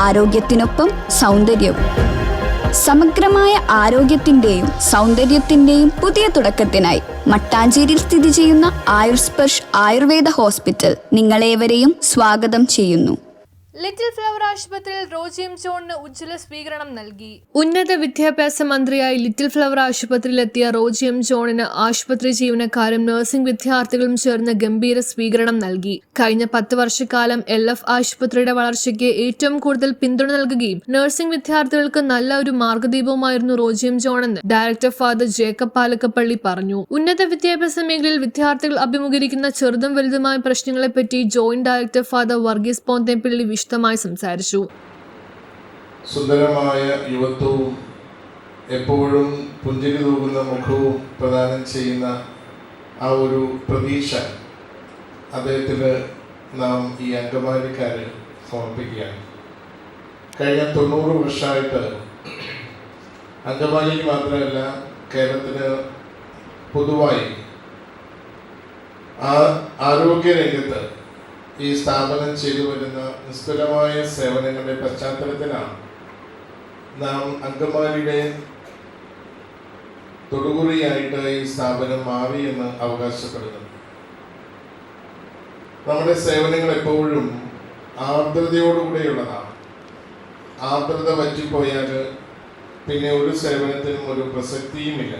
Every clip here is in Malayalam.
ആരോഗ്യത്തിനൊപ്പം സൗന്ദര്യവും. സമഗ്രമായ ആരോഗ്യത്തിന്റെയും സൗന്ദര്യത്തിന്റെയും പുതിയ തുടക്കത്തിനായി മട്ടാഞ്ചേരിയിൽ സ്ഥിതി ചെയ്യുന്ന ആയുർസ്പർശ് ആയുർവേദ ഹോസ്പിറ്റൽ നിങ്ങളേവരെയും സ്വാഗതം ചെയ്യുന്നു. ലിറ്റിൽ ഫ്ലവർ ആശുപത്രിയിൽ റോജി എം ജോണിന് ഉജ്ജ്വല സ്വീകരണം നൽകി. ഉന്നത വിദ്യാഭ്യാസ മന്ത്രിയായി ലിറ്റിൽ ഫ്ലവർ ആശുപത്രിയിലെത്തിയ റോജി എം ജോണിന് ആശുപത്രി ജീവനക്കാരും നഴ്സിംഗ് വിദ്യാർത്ഥികളും ചേർന്ന് ഗംഭീര സ്വീകരണം നൽകി. കഴിഞ്ഞ 10 വർഷക്കാലം LF ആശുപത്രിയുടെ വളർച്ചയ്ക്ക് ഏറ്റവും കൂടുതൽ പിന്തുണ നൽകുകയും നഴ്സിംഗ് വിദ്യാർത്ഥികൾക്ക് നല്ല ഒരു മാർഗദീപവുമായിരുന്നു റോജി എം ജോൺ എന്ന് ഡയറക്ടർ ഫാദർ ജേക്കബ് പാലക്കപ്പള്ളി പറഞ്ഞു. ഉന്നത വിദ്യാഭ്യാസ മേഖലയിൽ വിദ്യാർത്ഥികൾ അഭിമുഖീകരിക്കുന്ന ചെറുതും വലുതുമായ പ്രശ്നങ്ങളെപ്പറ്റി ജോയിന്റ് ഡയറക്ടർ ഫാദർ വർഗീസ് പോന്തേപ്പള്ളി വിശദമായി സംസാരിച്ചു. സുന്ദരമായ യുവത്വവും എപ്പോഴും പുഞ്ചിരി തൂകുന്ന മുഖവും പ്രദാനം ചെയ്യുന്ന ആ ഒരു പ്രതീക്ഷ അദ്ദേഹത്തിന് നാം ഈ അങ്കമാലിക്കാർ സമർപ്പിക്കുകയാണ്. കഴിഞ്ഞ 90 വർഷമായിട്ട് അങ്കമാലിക്ക് മാത്രമല്ല കേരളത്തിന് പൊതുവായി ആരോഗ്യരംഗത്ത് ഈ സ്ഥാപനം ചെയ്തു വരുന്ന നിസ്തുലമായ സേവനങ്ങളുടെ പശ്ചാത്തലത്തിലാണ് നാം അങ്കമാലിയുടെ തൊടുകുറിയായിട്ട് ഈ സ്ഥാപനം മാറി എന്ന് അവകാശപ്പെടുന്നത്. നമ്മുടെ സേവനങ്ങൾ എപ്പോഴും ആർദ്രതയോടുകൂടെയുള്ളതാണ്. ആർദ്രത വറ്റിപ്പോയാൽ പിന്നെ ഒരു സേവനത്തിനും ഒരു പ്രസക്തിയുമില്ല.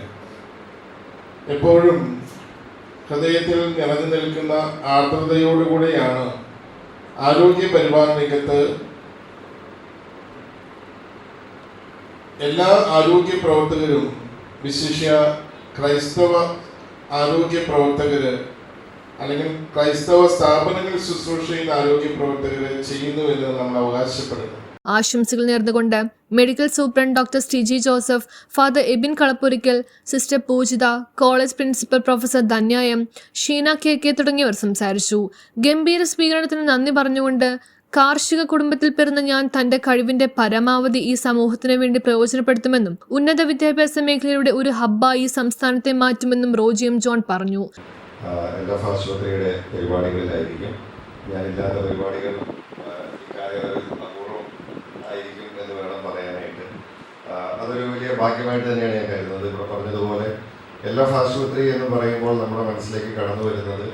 എപ്പോഴും ഹൃദയത്തിൽ നിറഞ്ഞു നിൽക്കുന്ന ആർദ്രതയോടുകൂടെയാണ് ആരോഗ്യ പരിപാലന രംഗത്ത് എല്ലാ ആരോഗ്യ പ്രവർത്തകരും, വിശിഷ്യ ക്രൈസ്തവ ആരോഗ്യ പ്രവർത്തകര് അല്ലെങ്കിൽ ക്രൈസ്തവ സ്ഥാപനങ്ങളിൽ ശുശ്രൂഷ ചെയ്യുന്ന ആരോഗ്യ പ്രവർത്തകര് ചെയ്യുന്നു എന്ന് നമ്മൾ അവകാശപ്പെടുന്നു. ആശംസകൾ നേർന്നുകൊണ്ട് medical superintendent doctor TG Joseph, father Ebin Kalappurickal, sister Poojitha, college principal professor Dhanya M, Sheena KK തുടങ്ങിയവർ സംസാരിച്ചു. ഗംഭീര സ്വീകരണത്തിന് നന്ദി പറഞ്ഞുകൊണ്ട് കാർഷിക കുടുംബത്തിൽ പിറന്ന ഞാൻ തന്റെ കഴിവിന്റെ പരമാവധി ഈ സമൂഹത്തിന് വേണ്ടി പ്രയോജനപ്പെടുത്തുമെന്നും ഉന്നത വിദ്യാഭ്യാസ മേഖലയുടെ ഒരു ഹബ്ബായി സംസ്ഥാനത്തെ മാറ്റുമെന്നും റോജി എം ജോൺ പറഞ്ഞു. ആശുപത്രിയുടെ പരിപാടികളിലായിരിക്കും ഞാനില്ലാത്ത പരിപാടികൾ ആയിരിക്കും എന്ന് വേണം പറയാനായിട്ട്. അതൊരു വലിയ ഭാഗ്യമായിട്ട് തന്നെയാണ് ഞാൻ കരുതുന്നത്. ഇവിടെ പറഞ്ഞതുപോലെ LF ആശുപത്രി എന്ന് പറയുമ്പോൾ നമ്മുടെ മനസ്സിലേക്ക് കടന്നു വരുന്നത്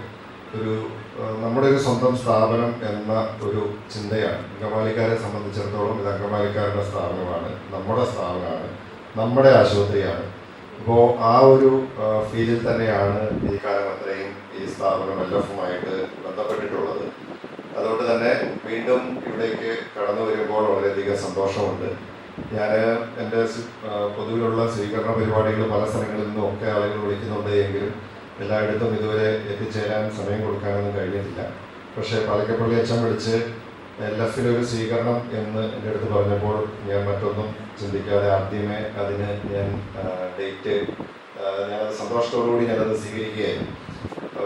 നമ്മുടെ ഒരു സ്വന്തം സ്ഥാപനം എന്ന ഒരു ചിന്തയാണ്. അങ്കമാലിക്കാരെ സംബന്ധിച്ചിടത്തോളം ഇത് അങ്കമാലിക്കാരുടെ സ്ഥാപനമാണ്, നമ്മുടെ സ്ഥാപനമാണ്, നമ്മുടെ ആശുപത്രിയാണ്. അപ്പോൾ ആ ഒരു ഫീലിൽ തന്നെയാണ് ഈ കാലം അത്രയും ഈ സ്ഥാപനം LFുമായിട്ട് ബന്ധപ്പെട്ടിട്ടുള്ളത്. അതുകൊണ്ട് തന്നെ വീണ്ടും ഇവിടേക്ക് കടന്നു വരുമ്പോൾ വളരെയധികം സന്തോഷമുണ്ട്. ഞാൻ എൻ്റെ പൊതുവിലുള്ള സ്വീകരണ പരിപാടികൾ പല സ്ഥലങ്ങളിൽ നിന്നും ഒക്കെ ആളുകൾ വിളിക്കുന്നുണ്ട് എങ്കിലും എല്ലായിടത്തും ഇതുവരെ എത്തിച്ചേരാൻ സമയം കൊടുക്കാനൊന്നും കഴിഞ്ഞിട്ടില്ല. പക്ഷേ പാലക്കപ്പള്ളി അച്ഛൻ വിളിച്ച് LFിലൊരു സ്വീകരണം എന്ന് എൻ്റെ അടുത്ത് പറഞ്ഞപ്പോൾ ഞാൻ മറ്റൊന്നും ചിന്തിക്കാതെ ആദ്യമേ അതിന് ഞാൻ ഡേറ്റ് ഞാനത് സന്തോഷത്തോടുകൂടി ഞാനത് സ്വീകരിക്കുകയായിരുന്നു.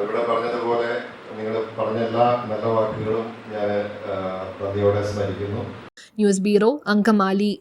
ഇവിടെ പറഞ്ഞതുപോലെ നിങ്ങൾ പറഞ്ഞ എല്ലാ നല്ല വാക്കുകളും ഞാൻ നന്ദിയോടെ സ്മരിക്കുന്നു. News bureau, Angamaly.